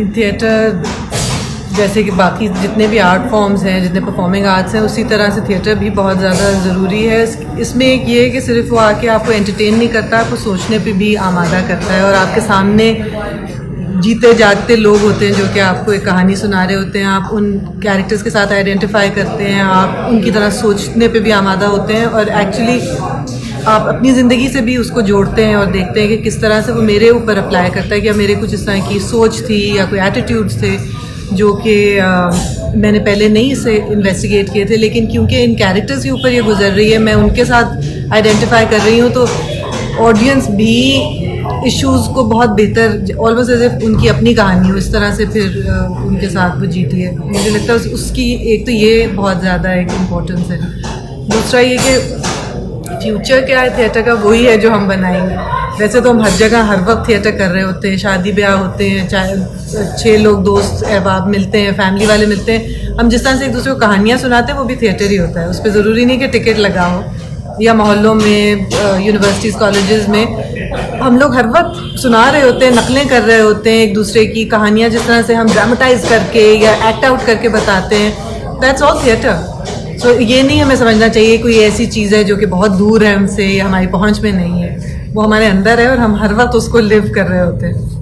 Theatre जैसे कि बाकी जितने भी आर्ट फॉर्म्स हैं, जितने परफॉर्मिंग आर्ट्स हैं, उसी तरह से थिएटर भी बहुत ज़्यादा ज़रूरी है। इसमें एक ये है कि सिर्फ वो आके आपको एंटरटेन नहीं करता, आपको सोचने पे भी आमादा करता है। और आपके सामने जीते जागते लोग होते हैं जो कि आपको एक कहानी सुना रहे होते हैं, आप उन कैरेक्टर्स के साथ आइडेंटिफाई करते हैं, आप उनकी तरह सोचने पे भी आमादा होते हैं और एक्चुअली आप अपनी ज़िंदगी से भी उसको जोड़ते हैं और देखते हैं कि किस तरह से वो मेरे ऊपर अप्लाई करता है, कि मेरे कुछ इस तरह की सोच थी या कोई एटीट्यूड्स थे जो कि मैंने पहले नहीं इसे इन्वेस्टिगेट किए थे, लेकिन क्योंकि इन कैरेक्टर्स के ऊपर ये गुजर रही है, मैं उनके साथ आइडेंटिफाई कर रही हूँ, तो ऑडियंस भी इश्यूज़ को बहुत बेहतर, ऑलमोस्ट एज इफ उनकी अपनी कहानी हो, इस तरह से फिर उनके साथ वो जीती है। मुझे लगता है उसकी एक तो ये बहुत ज़्यादा एक इम्पोर्टेंस है। दूसरा ये कि फ्यूचर क्या है थिएटर का, वही है जो हम बनाएंगे। वैसे तो हम हर जगह हर वक्त थिएटर कर रहे होते हैं, शादी ब्याह होते हैं, चाहे 6 लोग दोस्त अहबाब मिलते हैं, फैमिली वाले मिलते हैं, हम जिस तरह से एक दूसरे को कहानियाँ सुनाते हैं वो भी थिएटर ही होता है। उस पर ज़रूरी नहीं कि टिकट लगा हो, या मोहल्लों में, यूनिवर्सिटीज़ कॉलेजेस में हम लोग हर वक्त सुना रहे होते हैं, नकलें कर रहे होते हैं एक दूसरे की कहानियाँ, जिस तरह से हम ड्रामेटाइज करके या एक्ट आउट करके बताते हैं। That's all theatre. सो ये नहीं हमें समझना चाहिए कोई ऐसी चीज़ है जो कि बहुत दूर है हमसे या हमारी पहुंच में नहीं है। वो हमारे अंदर है और हम हर वक्त उसको लिव कर रहे होते हैं।